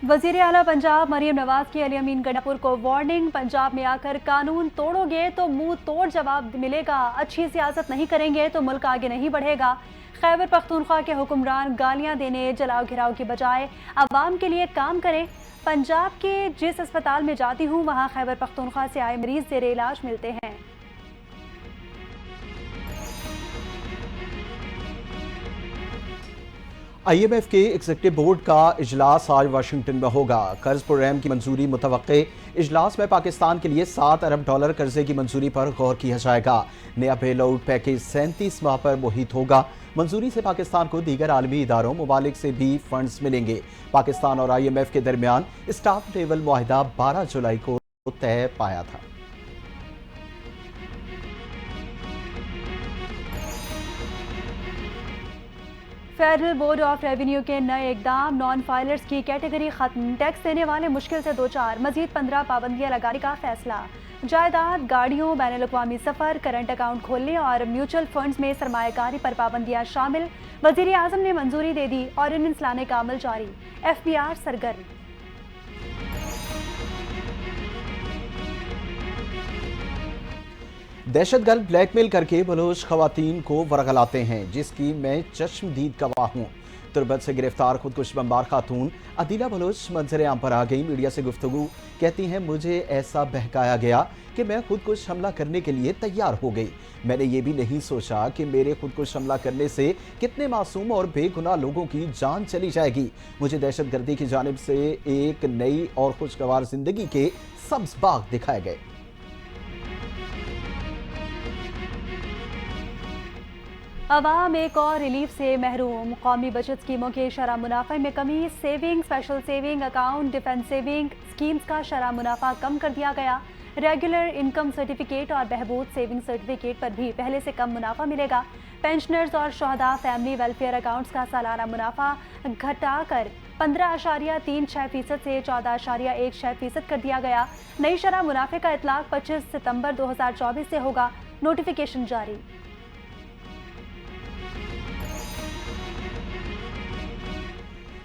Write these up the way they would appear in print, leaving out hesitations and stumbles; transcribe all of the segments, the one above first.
वजीर आला पंजाब मरीम नवाज की अली अमीन गंडापुर को वार्निंग। पंजाब में आकर कानून तोड़ोगे तो मुंह तोड़ जवाब मिलेगा, अच्छी सियासत नहीं करेंगे तो मुल्क आगे नहीं बढ़ेगा। खैबर पख्तूनख्वा के हुक्मरान गालियां देने जलाओ घिराव की बजाय आवाम के लिए काम करें। पंजाब के जिस अस्पताल में जाती हूँ वहाँ खैबर पख्तूनख्वा से आए मरीज जेर इलाज मिलते हैं। IMF के एग्जीक्यूटिव बोर्ड का इजलास आज वाशिंगटन में होगा। कर्ज प्रोग्राम की मंजूरी मुतवक्के। इजलास में पाकिस्तान के लिए $7 अरब कर्जे की मंजूरी पर गौर किया जाएगा। नया बेल आउट पैकेज 37 माह पर मुहित होगा। मंजूरी से पाकिस्तान को दीगर आलमी इदारों ममालिक से भी फंड्स मिलेंगे। पाकिस्तान और IMF के दरमियान स्टाफ लेवल मुआहिदा 12 जुलाई को तय पाया था। फेडरल बोर्ड ऑफ रेवेन्यू के नए इकदाम। नॉन फाइलर्स की कैटेगरी खत्म, टैक्स देने वाले मुश्किल से 2-4, मजीद 15 पाबंदियां लगाने का फैसला। जायदाद, गाड़ियों, बैनुल अक़वामी सफ़र, करंट अकाउंट खोलने और म्यूचुअल फंड्स में सरमायाकारी पर पाबंदियां शामिल। वज़ीर आज़म ने मंजूरी दे दी, ऑर्डिनेंस लाने का अमल जारी। FBR सरगर्म। दहशतगर्द ब्लैकमेल करके बलोच खवातीन को वरगलाते हैं, जिसकी मैं चश्मदीद गवाह हूँ। तुर्बत से गिरफ्तार खुदकुश बमबार खातून अदीला बलोच मंजर आम पर आ गई। मीडिया से गुफ्तगू कहती हैं, मुझे ऐसा बहकाया गया कि मैं खुदकुश हमला करने के लिए तैयार हो गई। मैंने ये भी नहीं सोचा कि मेरे खुदकुश हमला करने से कितने मासूम और बेगुनाह लोगों की जान चली जाएगी। मुझे दहशतगर्दी की जानिब से एक नई और खुशगवार जिंदगी के सब्ज बाग दिखाए गए। अवाम एक और रिलीफ से महरूम। कौमी बचत स्कीमों के शरह मुनाफे में कमी। Saving, special saving account, defence saving schemes का शरह मुनाफा कम कर दिया गया। रेगुलर इनकम सर्टिफिकेट और बहबूद सेविंग सर्टिफिकेट पर भी पहले से कम मुनाफा मिलेगा। पेंशनर्स और शहदा फैमिली वेलफेयर अकाउंट्स का सालाना मुनाफा घटाकर 15.36% से 14.16% कर दिया गया। नई शरह मुनाफे का इतलाक 25 सितंबर 2024 से होगा। नोटिफिकेशन जारी।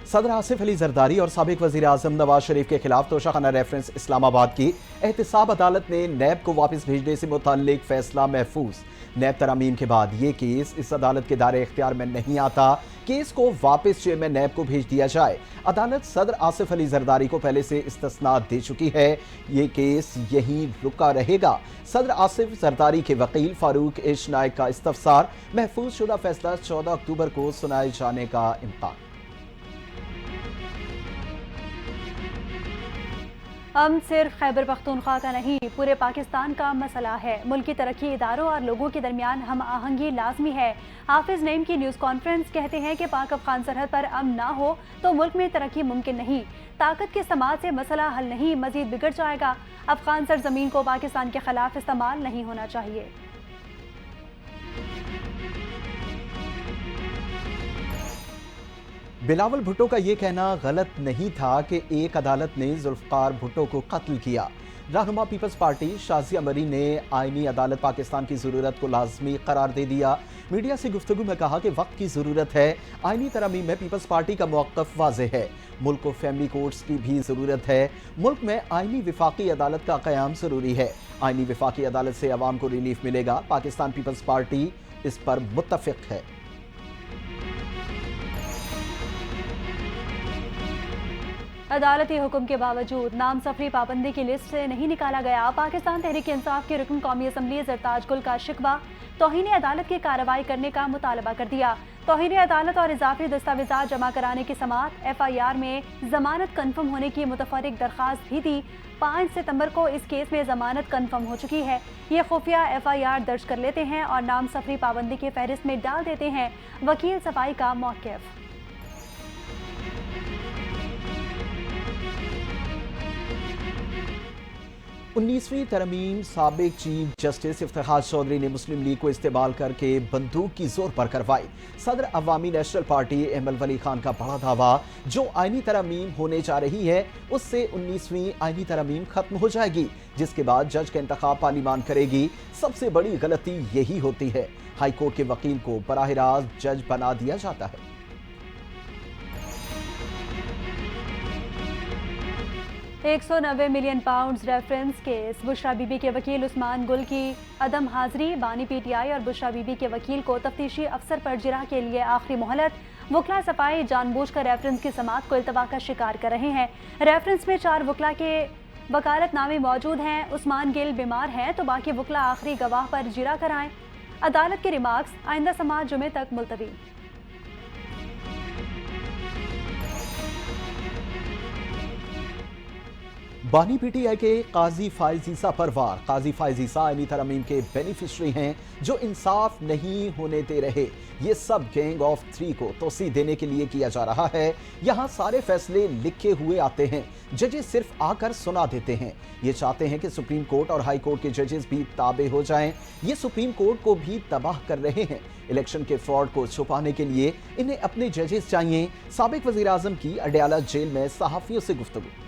सदर आसिफ अली जरदारी और साबिक वजीर आजम नवाज शरीफ के खिलाफ तोशाखाना रेफरेंस इस्लामाबाद की एहतसाब अदालत ने नैब को वापस भेजने से मुताल्लिक फैसला महफूज। नैब तरामीम के बाद ये केस इस अदालत के दायरे इख्तियार में नहीं आता। केस को वापस चेयरमैन नैब को भेज दिया जाए। अदालत सदर आसिफ अली जरदारी को पहले से इस्तिस्ना दे चुकी है। ये केस यहीं रुका रहेगा। सदर आसिफ जरदारी के वकील फारूक इश नायक का इस्तफसार। महफूज शुदा फैसला 14 अक्टूबर को सुनाए जाने का इम्कान। सिर्फ खैबर पख्तूनख्वा का नहीं, पूरे पाकिस्तान का मसला है। मुल्क की तरक्की इदारों और लोगों के दरमियान हम आहंगी लाजमी है। हाफिज नईम की न्यूज़ कॉन्फ्रेंस कहते हैं कि पाक अफगान सरहद पर अमन ना हो तो मुल्क में तरक्की मुमकिन नहीं। ताकत के इस्तेमाल से मसला हल नहीं, मजीद बिगड़ जाएगा। अफगान सरजमीन को पाकिस्तान के खिलाफ इस्तेमाल नहीं होना चाहिए। बिलावल भुट्टो का ये कहना गलत नहीं था कि एक अदालत ने जुल्फकार भुट्टो को कत्ल किया। रहनुमा पीपल्स पार्टी शाजिया मरी ने आईनी अदालत पाकिस्तान की ज़रूरत को लाजमी करार दे दिया। मीडिया से गुफ्तगू में कहा कि वक्त की ज़रूरत है। आईनी तरमीम में पीपल्स पार्टी का मौक़िफ़ वाज़ेह है। मुल्क को फैमिली कोर्ट्स की भी ज़रूरत है। मुल्क में आईनी विफाकी अदालत का क़याम ज़रूरी है। आईनी विफाकी अदालत से अवाम को रिलीफ मिलेगा। पाकिस्तान पीपल्स पार्टी इस पर मुत्तफ़िक़ है। अदालती हुक्म के बावजूद नाम सफरी पाबंदी की लिस्ट से नहीं निकाला गया। पाकिस्तान तहरीक इंसाफ के रुकन कौमी असम्बली जरताज गुल का शिकवा। तौहीन अदालत की कार्रवाई करने का मुतालबा कर दिया। तौहीन अदालत और इजाफी दस्तावेजात जमा कराने की समात। FIR में जमानत कन्फर्म होने की मुतफर्रिक दरख्वास्त भी दी। 5 सितंबर को इस केस में जमानत कन्फर्म हो चुकी है। ये खुफिया FIR दर्ज कर लेते हैं और नाम सफरी पाबंदी की फहरिस्त में डाल देते हैं। वकील सफाई का मौक़िफ़। 19वीं तरमीम साबिक चीफ जस्टिस इफ्तिखार चौधरी ने मुस्लिम लीग को इस्तेमाल करके बंदूक की जोर पर करवाई। सदर अवामी नेशनल पार्टी अहमद वली खान का बड़ा दावा, जो आईनी तरमीम होने जा रही है उससे 19वीं आईनी तरमीम खत्म हो जाएगी, जिसके बाद जज का इंतखाब पार्लिमान करेगी। सबसे बड़ी गलती यही होती है, हाई कोर्ट के वकील को बराह रास्त जज बना दिया जाता है। 190 million pounds reference case. Bushra Bibi के वकील उस्मान गुल की अदम हाजिरी। बानी पीटीआई और बुशरा बीबी के वकील को तफ्तीशी अफसर पर जिरह के लिए आखिरी मोहलत। वकला सफाई जानबूझकर रेफरेंस की समाअत को इल्तवा का शिकार कर रहे हैं। रेफरेंस में 4 वकला के वकालतनामे मौजूद हैं। उस्मान गिल बीमार हैं तो बाकी वकला आखिरी गवाह पर जिरह कराएं। अदालत के रिमार्क्स आइंदा समाअत जुमे तक मुलतवी। बानी पीटीआई के काजी फाइज ईसा पर वार। काजी फाइज ईसा आईनी तरमीम के बेनिफिशरी हैं जो इंसाफ नहीं होने दे रहे। ये सब गैंग ऑफ 3 को तोसी देने के लिए किया जा रहा है। यहाँ सारे फैसले लिखे हुए आते हैं, जजेस सिर्फ आकर सुना देते हैं। ये चाहते हैं कि सुप्रीम कोर्ट और हाई कोर्ट के जजेस भी ताबे हो जाएं। ये सुप्रीम कोर्ट को भी तबाह कर रहे हैं। इलेक्शन के फ्रॉड को छुपाने के लिए इन्हें अपने जजेस चाहिए। साबिक वजीर आजम की अडयाला जेल में सहाफियों से गुफ्तगू।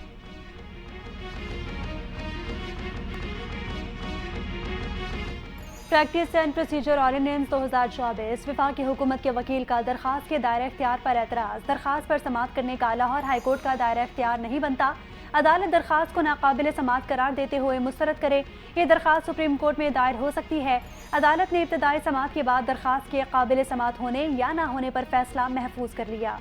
Practice and procedure ordinance 2024। वफाक की हुकूमत के वकील का दरखास्त के दायरा इख्तियार पर एतराज़। दरखास्त पर समाअत करने का लाहौर हाई कोर्ट का दायरा इख्तियार नहीं बनता। अदालत दरखास्त को नाकाबिल समाअत करार देते हुए मुस्तरद करे। ये दरखास्त सुप्रीम कोर्ट में दायर हो सकती है। अदालत ने इब्तदाई समाअत के बाद दरखास्त के काबिल समाअत होने या ना होने पर फैसला महफूज कर लिया।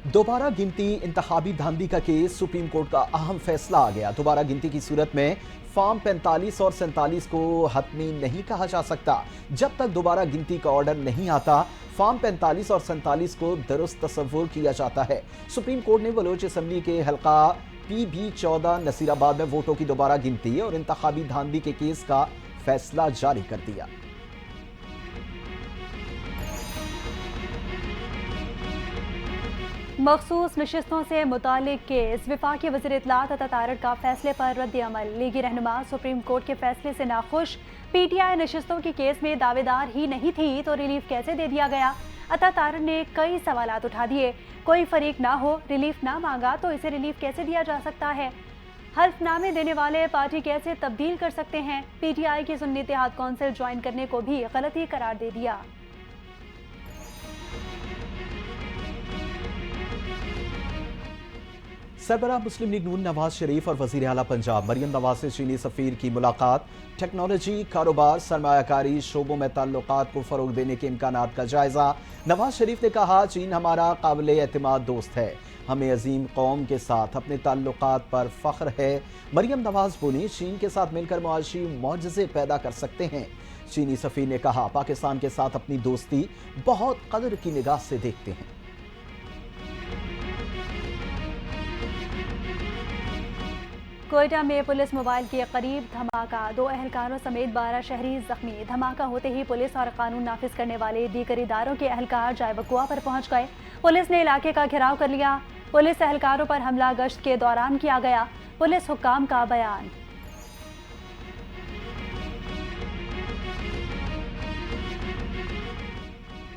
दोबारा गिनती इंतखाबी धांधली का केस। सुप्रीम कोर्ट का अहम फैसला आ गया। दोबारा गिनती की सूरत में फॉर्म 45 और 47 को हतमी नहीं कहा जा सकता। जब तक दोबारा गिनती का ऑर्डर नहीं आता, फॉर्म 45 और 47 को दुरुस्त तस्वुर किया जाता है। सुप्रीम कोर्ट ने बलोच असम्बली के हल्का PB 14 नसीराबाद में वोटों की दोबारा गिनती और इंतखाबी धांधली के केस का फैसला जारी कर दिया। मखसूस नशिस्तों से मुतालिक केस। वफाकी वज़ीर इत्तलात अता तारड़ का फैसले पर रद्द अमल। लीगी रहनुमा सुप्रीम कोर्ट के फैसले से नाखुश। PTI नशिस्तों की केस में दावेदार ही नहीं थी तो रिलीफ कैसे दे दिया गया। अता तारड़ ने कई सवालात उठा दिए। कोई फरीक ना हो, रिलीफ ना मांगा तो इसे रिलीफ कैसे दिया जा सकता है। हल्फनामे देने वाले पार्टी कैसे तब्दील कर सकते हैं। PTI की सुन्नी इत्तेहाद कौंसिल ज्वाइन करने को भी गलती करार दे दिया। सरबराह मुस्लिम लीग नून नवाज शरीफ और वजीर आला पंजाब मरियम नवाज से चीनी सफीर की मुलाकात। टेक्नोलॉजी, कारोबार, सरमायाकारी शोबों में ताल्लुकात को फरोग देने के इम्कानात का जायजा। नवाज शरीफ ने कहा, चीन हमारा काबिल एतमाद दोस्त है, हमें अजीम कौम के साथ अपने ताल्लुकात पर फख्र है। मरियम नवाज बोली, चीन के साथ मिलकर मुआशी मौजज़े पैदा कर सकते हैं। चीनी सफीर ने कहा, पाकिस्तान के साथ अपनी दोस्ती बहुत कदर की निगाह से देखते हैं। कोयटा में पुलिस मोबाइल के करीब धमाका। 2 अहलकारों समेत 12 शहरी जख्मी। धमाका होते ही पुलिस और कानून नाफिज करने वाले दीगर इदारों के अहलकार जाए वकुआ पर पहुंच गए। पुलिस ने इलाके का घेराव कर लिया। पुलिस अहलकारों पर हमला गश्त के दौरान किया गया। पुलिस हुक्काम का बयान।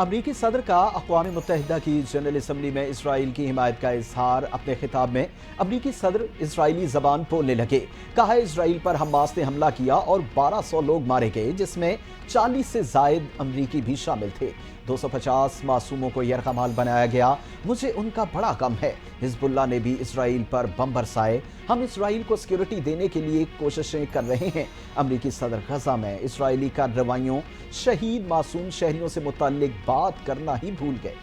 अमरीकी सदर का अक़वाम मुत्तहिदा की जनरल असम्बली में इसराइल की हिमायत का इजहार। अपने खिताब में अमरीकी सदर इसराइली जबान बोलने लगे। कहा, इसराइल पर हमास ने हमला किया और 1200 लोग मारे गए, जिसमें 40 से जायद अमरीकी भी शामिल थे। 250 मासूमों को यरगमाल बनाया गया। मुझे उनका बड़ा गम है। हिजबुल्लाह ने भी इसराइल पर बम बरसाए। हम इसराइल को सिक्योरिटी देने के लिए कोशिशें कर रहे हैं। अमरीकी सदर गजा में इसराइली कार्रवाइयों, शहीद मासूम शहरियों से मुताल्लिक बात करना ही भूल गए।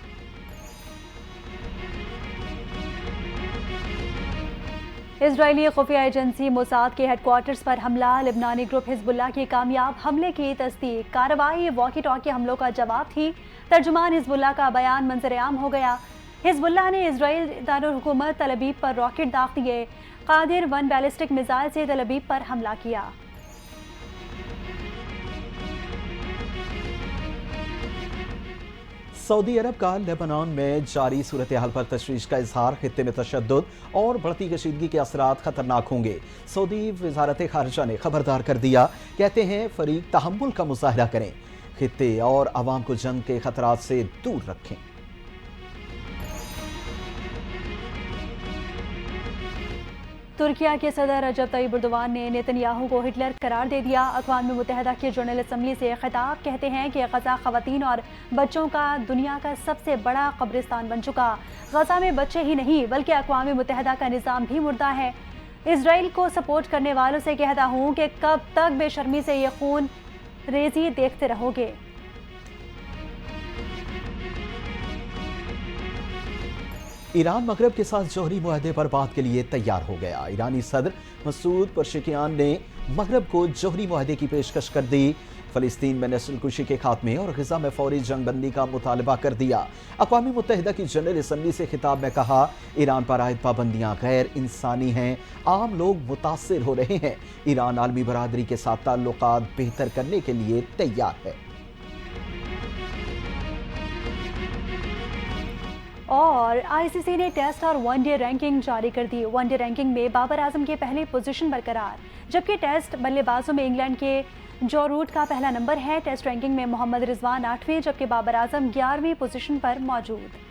इजरायली खुफिया एजेंसी मोसाद के हेडक्वार्टर्स पर हमला। लिबनानी ग्रुप हिजबुल्लाह की कामयाब हमले की तस्दीक। कार्रवाई वॉकी टॉकी हमलों का जवाब थी। तर्जुमान हिजबुल्लाह का बयान मंजर-ए-आम हो गया। हिजबुल्लाह ने इजराइल दारुल हुकूमत तल अबीब पर रॉकेट दाग दिए। कादिर 1 बैलिस्टिक मिसाइल से तल अबीब पर हमला किया। सऊदी अरब का लेबनान में जारी सूरत हाल पर तशवीश का इजहार। खित्ते में तशद्दुद और बढ़ती कशीदगी के असरात खतरनाक होंगे। सऊदी वजारत खारजा ने खबरदार कर दिया। कहते हैं, फरीक तहम्मुल का मुजाहरा करें, खित्ते और अवाम को जंग के खतरात से दूर रखें। ترکیہ کے صدر رجب طیب اردوان نے نیتنیاہو کو ہٹلر قرار دے دیا۔ اقوام متحدہ کی جنرل اسمبلی سے خطاب، کہتے ہیں کہ غزہ خواتین اور بچوں کا دنیا کا سب سے بڑا قبرستان بن چکا۔ غزہ میں بچے ہی نہیں بلکہ اقوام متحدہ کا نظام بھی مردہ ہے۔ اسرائیل کو سپورٹ کرنے والوں سے کہتا ہوں کہ کب تک بے شرمی سے یہ خون ریزی دیکھتے رہو گے۔ ایران مغرب کے ساتھ جوہری معاہدے پر بات کے لیے تیار ہو گیا۔ ایرانی صدر مسعود پزشکیان نے مغرب کو جوہری معاہدے کی پیشکش کر دی۔ فلسطین میں نسل کشی کے خاتمے اور غزہ میں فوری جنگ بندی کا مطالبہ کر دیا۔ اقوام متحدہ کی جنرل اسمبلی سے خطاب میں کہا، ایران پر عائد پابندیاں غیر انسانی ہیں، عام لوگ متاثر ہو رہے ہیں۔ ایران عالمی برادری کے ساتھ تعلقات بہتر کرنے کے لیے تیار ہے۔ اور آئی سی سی نے ٹیسٹ اور ون ڈے رینکنگ جاری کر دی۔ ون ڈے رینکنگ میں بابر اعظم کی پہلی پوزیشن برقرار، جبکہ ٹیسٹ بلے بازوں میں انگلینڈ کے جو روٹ کا پہلا نمبر ہے۔ ٹیسٹ رینکنگ میں محمد رضوان 8ویں جبکہ بابر اعظم 11ویں پوزیشن پر موجود۔